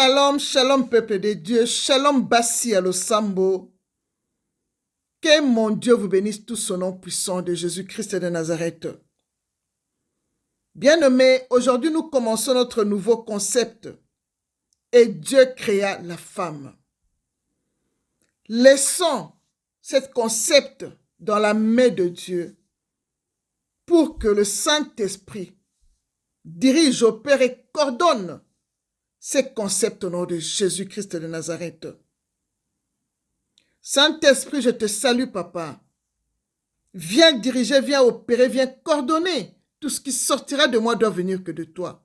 Shalom, shalom peuple de Dieu, shalom Bassi à Losambo. Que mon Dieu vous bénisse tout son nom puissant de Jésus-Christ de Nazareth. Bien-aimés, aujourd'hui nous commençons notre nouveau concept. Et Dieu créa la femme. Laissons ce concept dans la main de Dieu pour que le Saint-Esprit dirige, opère et coordonne ces concepts au nom de Jésus-Christ de Nazareth. Saint-Esprit, je te salue, Papa. Viens diriger, viens opérer, viens coordonner. Tout ce qui sortira de moi doit venir que de toi.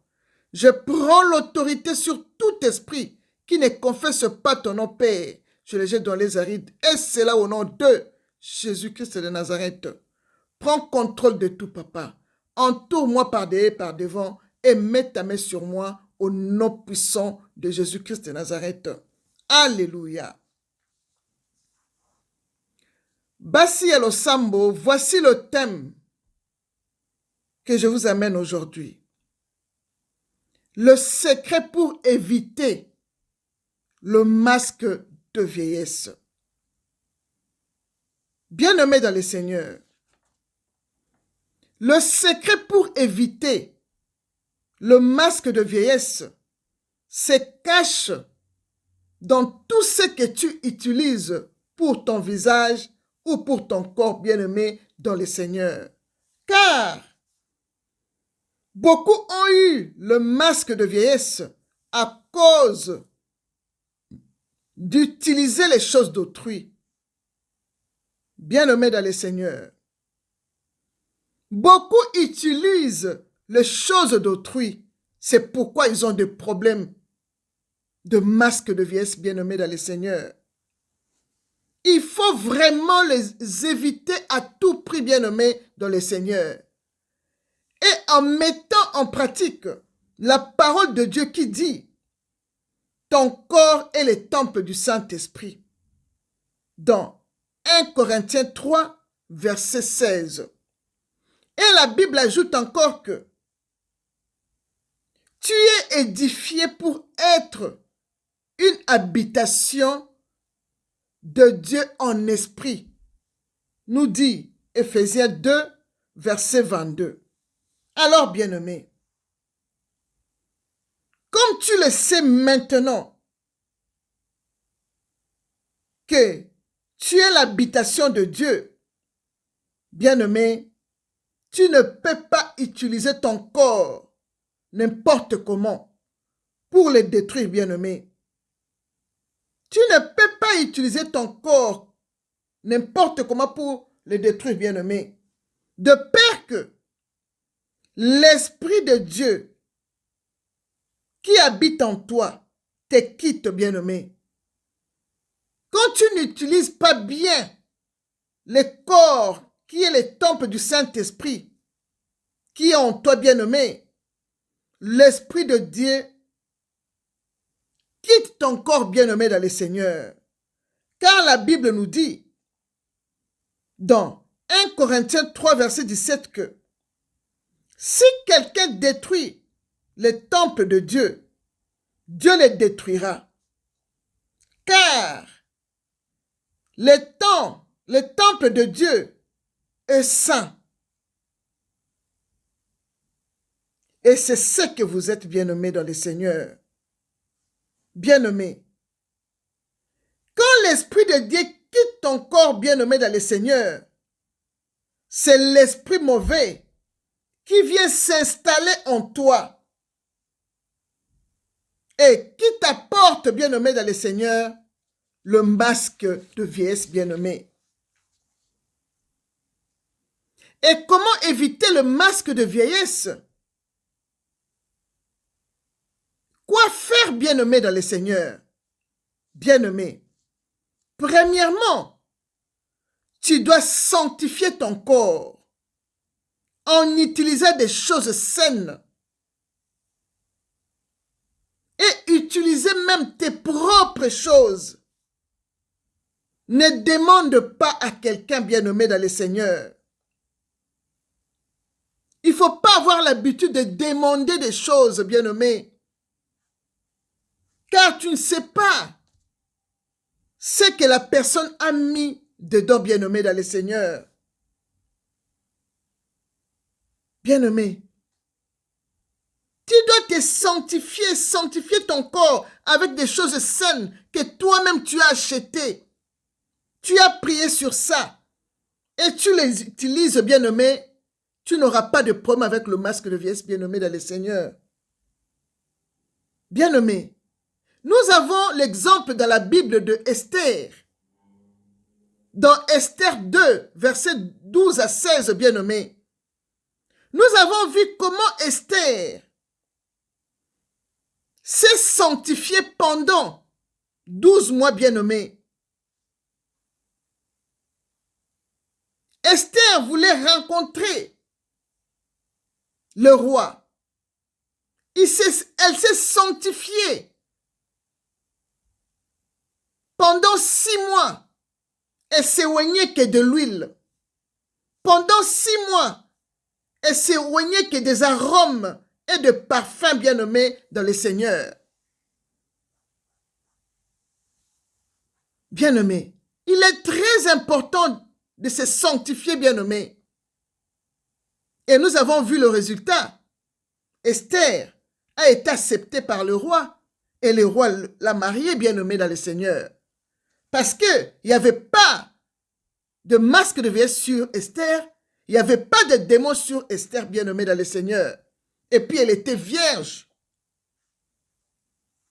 Je prends l'autorité sur tout esprit qui ne confesse pas ton nom, Père. Je le jette dans les arides. Et c'est là au nom de Jésus-Christ de Nazareth. Prends contrôle de tout, Papa. Entoure-moi par derrière et par devant et mets ta main sur moi au nom puissant de Jésus-Christ de Nazareth. Alléluia. Bassi à Losambo, voici le thème que je vous amène aujourd'hui. Le secret pour éviter le masque de vieillesse. Bien-aimés dans le Seigneur, le secret pour éviter le masque de vieillesse se cache dans tout ce que tu utilises pour ton visage ou pour ton corps bien-aimé dans le Seigneur. Car beaucoup ont eu le masque de vieillesse à cause d'utiliser les choses d'autrui. Bien-aimés dans le Seigneur, beaucoup utilisent les choses d'autrui. C'est pourquoi ils ont des problèmes de masque de vieillesse, bien-aimés dans le Seigneur. Il faut vraiment les éviter à tout prix, bien-aimés dans le Seigneur. Et en mettant en pratique la parole de Dieu qui dit « Ton corps est le temple du Saint-Esprit » dans 1 Corinthiens 3, verset 16. Et la Bible ajoute encore que tu es édifié pour être une habitation de Dieu en esprit, nous dit Ephésiens 2, verset 22. Alors, bien-aimés, comme tu le sais maintenant que tu es l'habitation de Dieu, bien-aimé, tu ne peux pas utiliser ton corps n'importe comment pour le détruire, bien-aimé. Tu ne peux pas utiliser ton corps n'importe comment pour le détruire, bien-aimé. De peur que l'Esprit de Dieu qui habite en toi te quitte, bien-aimé. Quand tu n'utilises pas bien le corps qui est le temple du Saint-Esprit, qui est en toi, bien-aimé, l'Esprit de Dieu quitte ton corps, bien-aimé, dans le Seigneur. Car la Bible nous dit, dans 1 Corinthiens 3, verset 17, que si quelqu'un détruit le temple de Dieu, Dieu le détruira. Car le temple de Dieu est saint. Et c'est ce que vous êtes, bien-aimés dans le Seigneur. Bien-aimés, quand l'Esprit de Dieu quitte ton corps, bien-aimé dans le Seigneur, c'est l'esprit mauvais qui vient s'installer en toi et qui t'apporte, bien-aimé dans le Seigneur, le masque de vieillesse, bien-aimé. Et comment éviter le masque de vieillesse? Quoi faire, bien-aimé dans le Seigneur? Bien-aimé, premièrement, tu dois sanctifier ton corps en utilisant des choses saines et utiliser même tes propres choses. Ne demande pas à quelqu'un, bien-aimé dans le Seigneur. Il ne faut pas avoir l'habitude de demander des choses, bien-aimé. car tu ne sais pas ce que la personne a mis dedans, bien-aimé dans le Seigneur. Bien-aimé, tu dois te sanctifier ton corps avec des choses saines que toi-même tu as achetées. Tu as prié sur ça et tu les utilises, bien-aimé. Tu n'auras pas de problème avec le masque de vieillesse, bien-aimé dans le Seigneur. Bien-aimé, nous avons l'exemple dans la Bible de Esther. Dans Esther 2, versets 12 à 16, bien-aimé. Nous avons vu comment Esther s'est sanctifiée pendant 12 mois, bien-aimé. Esther voulait rencontrer le roi. Elle s'est sanctifiée pendant 6 mois. Elle s'éloignait que de l'huile. Pendant 6 mois, elle s'éloignait que des arômes et de parfums bien-aimés dans le Seigneur. Bien-aimé, il est très important de se sanctifier, bien-aimé. Et nous avons vu le résultat. Esther a été acceptée par le roi et le roi l'a mariée, bien-aimée dans le Seigneur. Parce qu'il n'y avait pas de masque de vieillesse sur Esther, il n'y avait pas de démon sur Esther, bien-aimée dans le Seigneur. Et puis elle était vierge.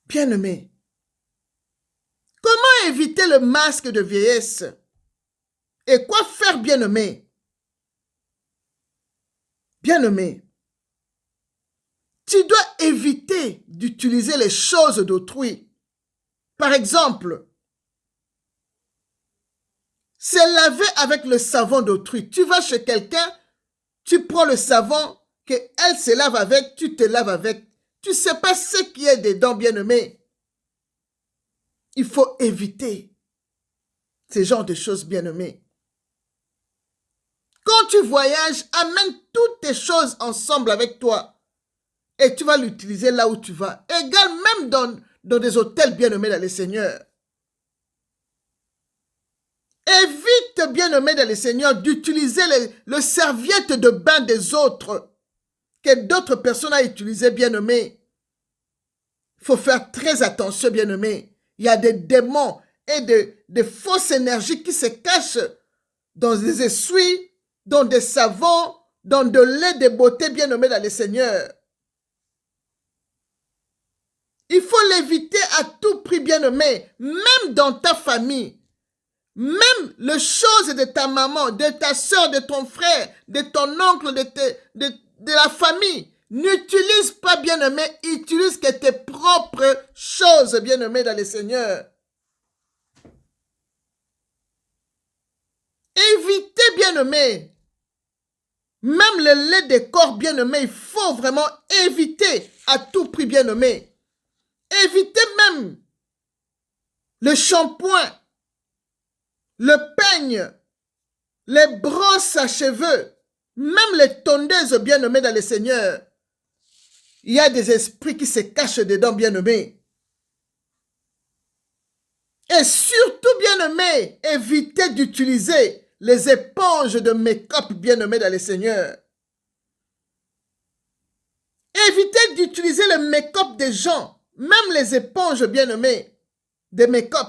Bien-aimée, comment éviter le masque de vieillesse? Et quoi faire, bien-aimé? Bien-aimé, tu dois éviter d'utiliser les choses d'autrui. Par exemple, se laver avec le savon d'autrui. Tu vas chez quelqu'un, tu prends le savon qu'elle se lave avec, tu te laves avec. Tu ne sais pas ce qui est dedans, bien-aimé. Il faut éviter ce genre de choses, bien-aimé. Quand tu voyages, amène toutes tes choses ensemble avec toi. Et tu vas l'utiliser là où tu vas. Égal même dans des hôtels bien-aimés dans le Seigneur. Évite, bien-aimé dans le Seigneur, d'utiliser le serviette de bain des autres que d'autres personnes ont utilisé, bien-aimé. Il faut faire très attention, bien-aimé. Il y a des démons et des fausses énergies qui se cachent dans des essuies, dans des savons, dans de lait de beauté, bien-aimé dans le Seigneur. Il faut l'éviter à tout prix, bien-aimé, même dans ta famille. Même les choses de ta maman, de ta soeur, de ton frère, de ton oncle, de la famille. N'utilise pas, bien-aimé, utilise que tes propres choses, bien-aimé, dans le Seigneur. Évitez, bien-aimé, même le lait de corps, bien-aimé, il faut vraiment éviter à tout prix, bien-aimé. Évitez même le shampoing, le peigne, les brosses à cheveux, même les tondeuses, bien-aimées dans le Seigneur. Il y a des esprits qui se cachent dedans, bien-aimés. Et surtout, bien-aimés, évitez d'utiliser les éponges de make-up, bien-aimés dans le Seigneur. Évitez d'utiliser le make-up des gens, même les éponges, bien-aimés, de make-up.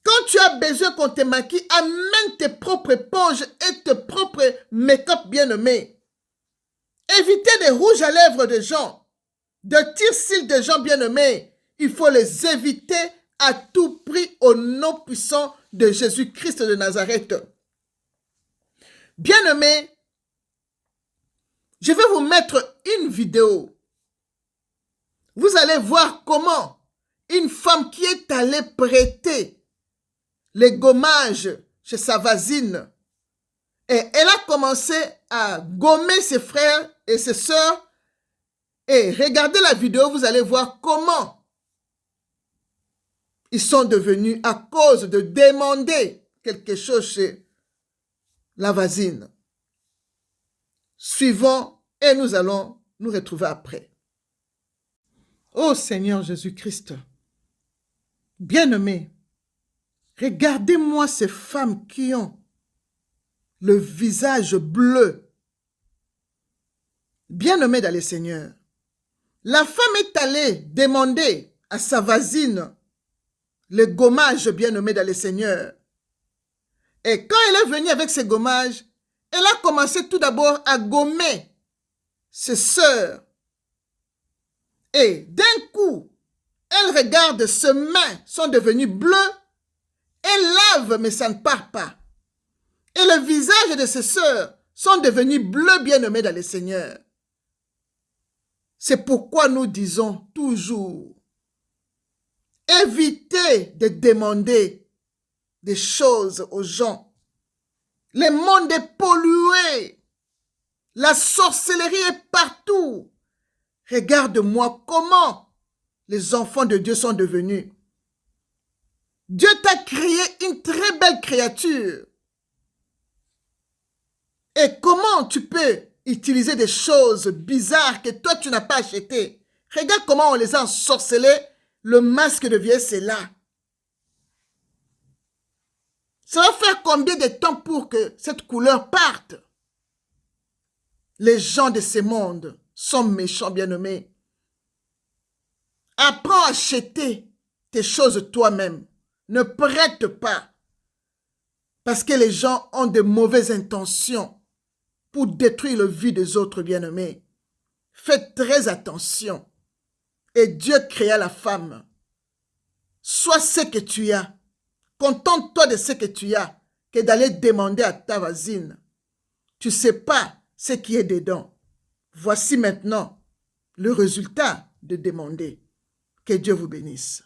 Quand tu as besoin qu'on te maquille, amène tes propres éponges et tes propres make-up bien-aimés. Évitez des rouges à lèvres de gens, de tire-cils de gens bien-aimés. Il faut les éviter à tout prix au nom puissant de Jésus-Christ de Nazareth. Bien-aimés, je vais vous mettre une vidéo. Vous allez voir comment une femme qui est allée prêter les gommages chez sa voisine. Et elle a commencé à gommer ses frères et ses sœurs. Et regardez la vidéo, vous allez voir comment ils sont devenus à cause de demander quelque chose chez la voisine. Suivons et nous allons nous retrouver après. Ô Seigneur Jésus-Christ, bien-aimé, regardez-moi ces femmes qui ont le visage bleu. Bien-aimé dans le Seigneur, la femme est allée demander à sa voisine le gommage, bien-aimé dans le Seigneur. Et quand elle est venue avec ses gommages, elle a commencé tout d'abord à gommer ses sœurs. Et d'un coup, elle regarde, ses mains sont devenues bleues. Elle lave, mais ça ne part pas. Et le visage de ses sœurs sont devenus bleus, bien-aimés dans le Seigneur. C'est pourquoi nous disons toujours, évitez de demander des choses aux gens. Le monde est pollué. La sorcellerie est partout. Regarde-moi comment les enfants de Dieu sont devenus. Dieu t'a créé une très belle créature. Et comment tu peux utiliser des choses bizarres que toi tu n'as pas achetées? Regarde comment on les a ensorcelés. Le masque de vieillesse est là. Ça va faire combien de temps pour que cette couleur parte? Les gens de ce monde sont méchants, bien-aimés. Apprends à acheter tes choses toi-même. Ne prête pas. Parce que les gens ont de mauvaises intentions pour détruire la vie des autres, bien-aimés. Faites très attention. Et Dieu créa la femme. Sois ce que tu as. Contente-toi de ce que tu as que d'aller demander à ta voisine. Tu ne sais pas ce qui est dedans. Voici maintenant le résultat de demander. Que Dieu vous bénisse.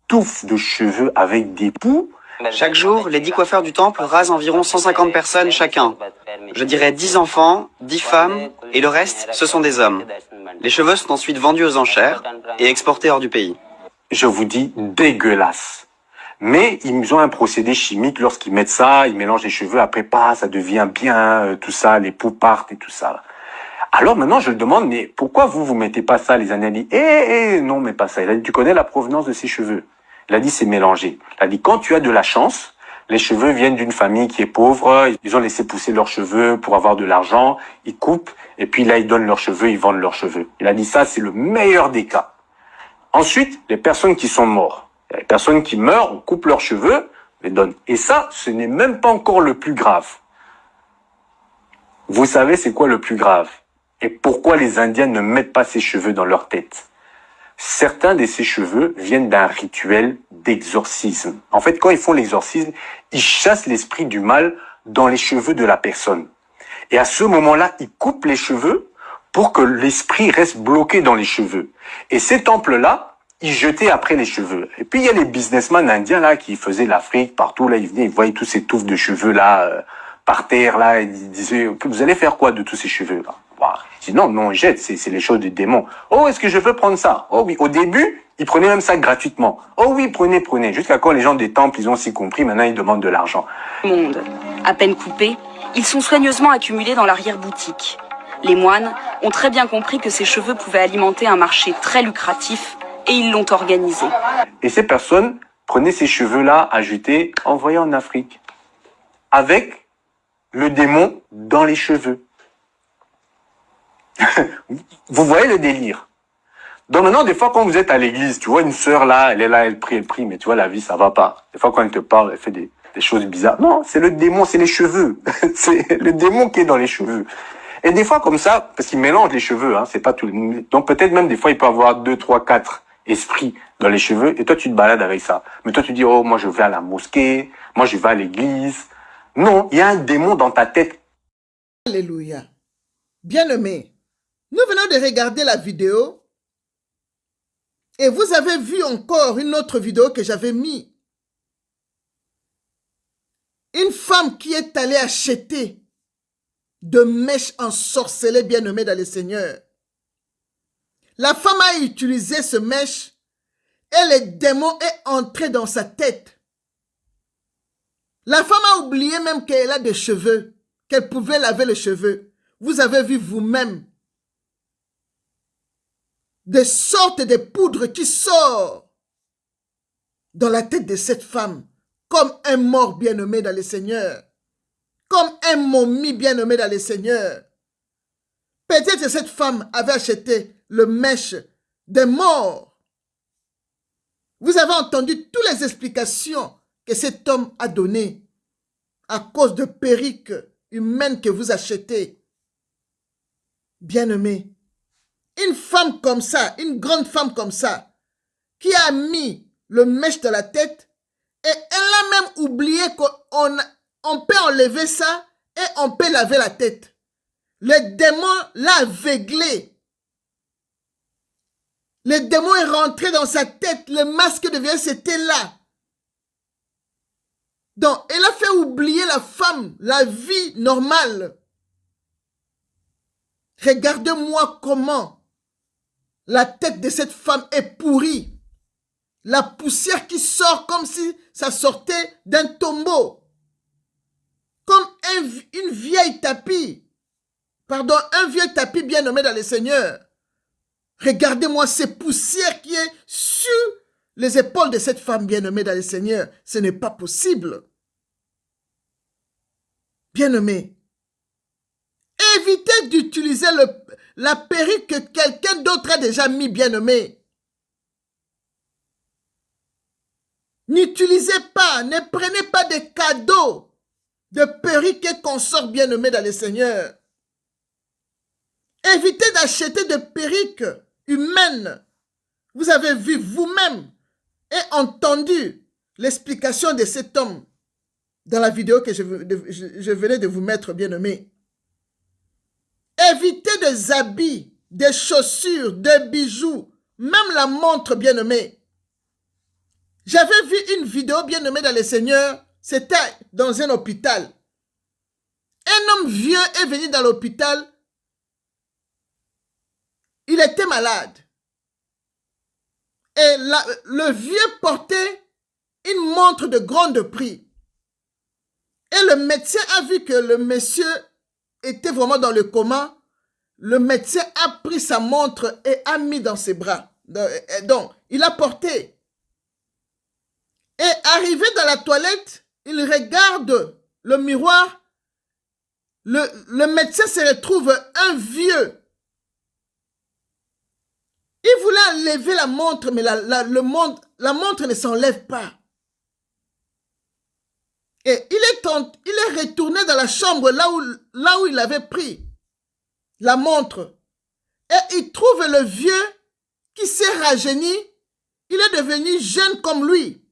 Touffe de cheveux avec des poux. Chaque jour, les 10 coiffeurs du temple rasent environ 150 personnes chacun. Je dirais 10 enfants, 10 femmes, et le reste, ce sont des hommes. Les cheveux sont ensuite vendus aux enchères et exportés hors du pays. Je vous dis, dégueulasse. Mais ils ont un procédé chimique, lorsqu'ils mettent ça, ils mélangent les cheveux, après pas, ça devient bien, tout ça, les poux partent et tout ça. Alors maintenant, je le demande, mais pourquoi vous mettez pas ça? Les analyses, non, mais pas ça. Il a dit, tu connais la provenance de ces cheveux? Il a dit, c'est mélangé. Il a dit, quand tu as de la chance, les cheveux viennent d'une famille qui est pauvre, ils ont laissé pousser leurs cheveux pour avoir de l'argent, ils coupent, et puis là, ils donnent leurs cheveux, ils vendent leurs cheveux. Il a dit, ça, c'est le meilleur des cas. Ensuite, les personnes qui sont mortes. Les personnes qui meurent, on coupe leurs cheveux, les donne. Et ça, ce n'est même pas encore le plus grave. Vous savez, c'est quoi le plus grave? Et pourquoi les Indiens ne mettent pas ces cheveux dans leur tête? Certains de ces cheveux viennent d'un rituel d'exorcisme. En fait, quand ils font l'exorcisme, ils chassent l'esprit du mal dans les cheveux de la personne. Et à ce moment-là, ils coupent les cheveux pour que l'esprit reste bloqué dans les cheveux. Et ces temples-là, ils jetaient après les cheveux. Et puis, il y a les businessmen indiens là qui faisaient l'Afrique, partout, là, ils venaient, ils voyaient tous ces touffes de cheveux là, par terre, là, et ils disaient, vous allez faire quoi de tous ces cheveux là? Je dis non, on jette, c'est les choses du démon. Oh, est-ce que je veux prendre ça? Oh oui, au début, ils prenaient même ça gratuitement. Oh oui, prenez. Jusqu'à quand les gens des temples, ils ont aussi compris, maintenant ils demandent de l'argent. Monde. À peine coupés, ils sont soigneusement accumulés dans l'arrière-boutique. Les moines ont très bien compris que ces cheveux pouvaient alimenter un marché très lucratif et ils l'ont organisé. Et ces personnes prenaient ces cheveux-là, ajoutaient, envoyaient en Afrique. Avec le démon dans les cheveux. Vous voyez le délire. Donc maintenant, des fois, quand vous êtes à l'église, tu vois une sœur là, elle prie, mais tu vois, la vie, ça va pas. Des fois, quand elle te parle, elle fait des choses bizarres. Non, c'est le démon, c'est les cheveux. C'est le démon qui est dans les cheveux. Et des fois, comme ça, parce qu'il mélange les cheveux, hein, c'est pas tout. Donc peut-être même des fois, il peut avoir 2, 3, 4 esprits dans les cheveux, et toi, tu te balades avec ça. Mais toi, tu dis, oh, moi, je vais à la mosquée, moi, je vais à l'église. Non, il y a un démon dans ta tête. Alléluia. Bien-aimé, nous venons de regarder la vidéo et vous avez vu encore une autre vidéo que j'avais mis. Une femme qui est allée acheter de mèches ensorcelées, bien-aimées dans le Seigneur. La femme a utilisé ce mèche et le démon est entré dans sa tête. La femme a oublié même qu'elle a des cheveux, qu'elle pouvait laver les cheveux. Vous avez vu vous-même. de sortes de poudres qui sortent dans la tête de cette femme, comme un mort bien-aimé dans le Seigneur, comme un momie bien-aimé dans le Seigneur. Peut-être que cette femme avait acheté le mèche des morts. Vous avez entendu toutes les explications que cet homme a données à cause de perruques humaines que vous achetez. Bien-aimé, une femme comme ça, une grande femme comme ça, qui a mis le mèche dans la tête, et elle a même oublié qu'on peut enlever ça et on peut laver la tête. Le démon l'a aveuglé. Le démon est rentré dans sa tête, le masque de vieillesse était là. Donc, elle a fait oublier la femme, la vie normale. Regardez-moi comment la tête de cette femme est pourrie. La poussière qui sort comme si ça sortait d'un tombeau. Comme une vieille tapis. Pardon, un vieux tapis bien nommé dans le Seigneur. Regardez-moi ces poussières qui est sur les épaules de cette femme bien nommée dans le Seigneur. Ce n'est pas possible. Bien-aimé, évitez d'utiliser la perruque que quelqu'un d'autre a déjà mis, bien-aimé. N'utilisez pas, ne prenez pas de cadeaux de perruques et consorts bien-aimés dans le Seigneur. Évitez d'acheter des perruques humaines. Vous avez vu vous-même et entendu l'explication de cet homme dans la vidéo que je venais de vous mettre, bien-aimé. Évitez des habits, des chaussures, des bijoux, même la montre, bien-aimé. J'avais vu une vidéo, bien-aimé dans le Seigneur, c'était dans un hôpital. Un homme vieux est venu dans l'hôpital. Il était malade. Et le vieux portait une montre de grande prix. Et le médecin a vu que le monsieur était vraiment dans le coma. Le médecin a pris sa montre et a mis dans ses bras. Donc, il a porté. Et arrivé dans la toilette, il regarde le miroir. Le médecin se retrouve un vieux. Il voulait enlever la montre, mais la montre ne s'enlève pas. Et il est retourné dans la chambre là où il avait pris la montre. Et il trouve le vieux qui s'est rajeuni. Il est devenu jeune comme lui.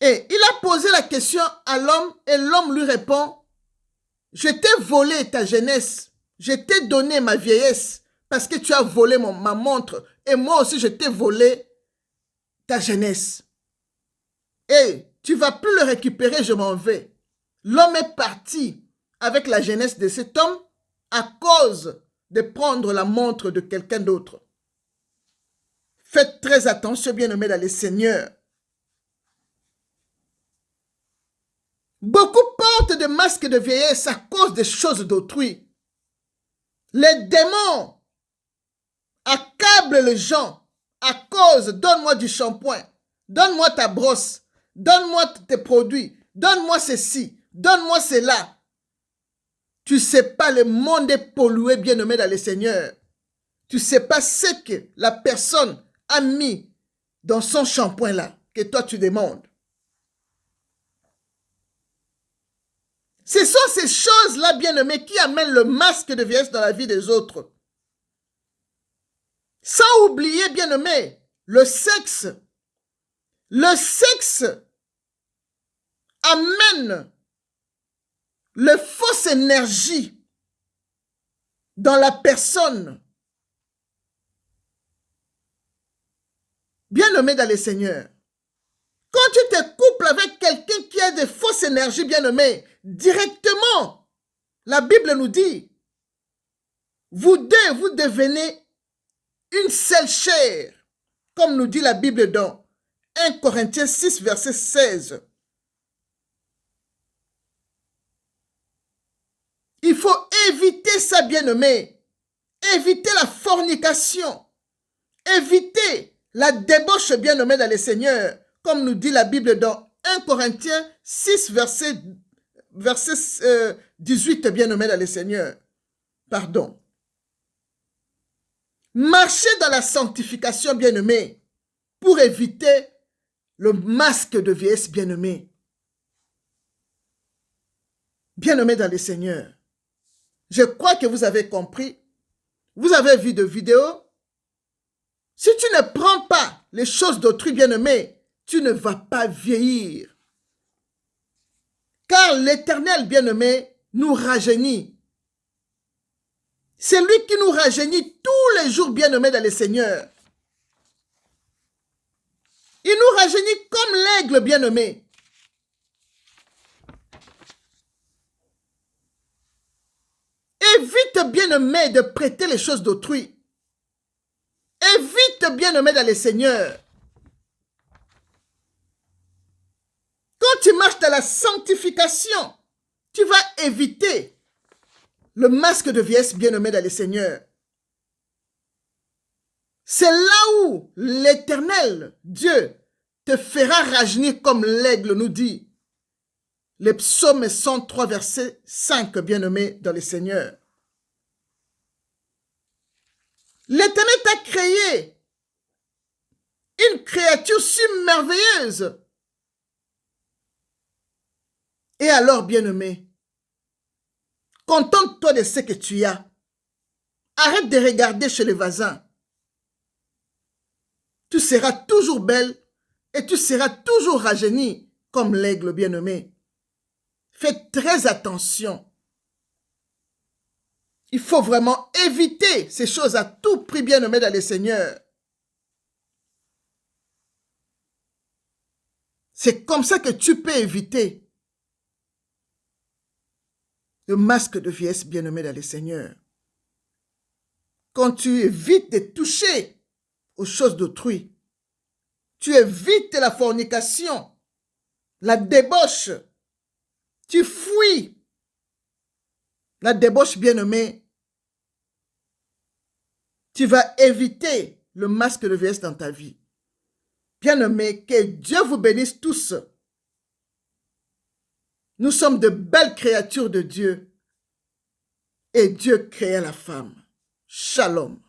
Et il a posé la question à l'homme et l'homme lui répond, « Je t'ai volé ta jeunesse, je t'ai donné ma vieillesse parce que tu as volé ma montre et moi aussi je t'ai volé ta jeunesse. Et tu ne vas plus le récupérer, je m'en vais. » L'homme est parti avec la jeunesse de cet homme à cause de prendre la montre de quelqu'un d'autre. Faites très attention, bien-aimés dans le Seigneur. Beaucoup portent des masques de vieillesse à cause des choses d'autrui. Les démons accablent les gens à cause, donne-moi du shampoing, donne-moi ta brosse, donne-moi tes produits, donne-moi ceci, donne-moi cela. Tu ne sais pas, le monde est pollué, bien-aimé dans le Seigneur. Tu ne sais pas ce que la personne a mis dans son shampoing là, que toi tu demandes. Ce sont ces choses-là, bien-aimés, qui amènent le masque de vieillesse dans la vie des autres. Sans oublier, bien-aimés, le sexe. Le sexe amène le fausse énergie dans la personne. Bien-aimé dans le Seigneur. Quand tu te couples avec quelqu'un qui a de fausses énergies, bien-aimé, directement, la Bible nous dit, vous deux, vous devenez une seule chair, comme nous dit la Bible dans 1 Corinthiens 6, verset 16. Il faut éviter ça, bien-aimé. éviter la fornication. Éviter la débauche, bien-aimés dans les seigneurs, comme nous dit la Bible dans 1 Corinthiens 6, verset 18, bien-aimés dans les seigneurs. Pardon. Marchez dans la sanctification, bien-aimés, pour éviter le masque de vieillesse, bien-aimé. Bien-aimés dans les seigneurs, je crois que vous avez compris. Vous avez vu de vidéos. Si tu ne prends pas les choses d'autrui, bien-aimé, tu ne vas pas vieillir. Car l'Éternel, bien-aimé, nous rajeunit. C'est lui qui nous rajeunit tous les jours, bien-aimés dans les seigneurs. Il nous rajeunit comme l'aigle, bien-aimé. Évite, bien-aimé, de prêter les choses d'autrui. Évite, bien-aimé dans les seigneurs. Quand tu marches dans la sanctification, tu vas éviter le masque de vieillesse, bien-aimé dans les seigneurs. C'est là où l'Éternel, Dieu, te fera rajeunir comme l'aigle, nous dit le psaume 103, verset 5, bien-aimé dans les seigneurs. L'Éternel t'a créé une créature si merveilleuse. Et alors, bien-aimé, contente-toi de ce que tu as. Arrête de regarder chez les voisins. Tu seras toujours belle et tu seras toujours rajeunie comme l'aigle, bien-aimé. Fais très attention. Il faut vraiment éviter ces choses à tout prix, bien-aimé dans les seigneurs. C'est comme ça que tu peux éviter le masque de vieillesse, bien-aimé dans les seigneurs. Quand tu évites de toucher aux choses d'autrui, tu évites la fornication, la débauche, tu fuis la débauche, bien-aimé, tu vas éviter le masque de vieillesse dans ta vie. Bien-aimé, que Dieu vous bénisse tous. Nous sommes de belles créatures de Dieu et Dieu créa la femme. Shalom.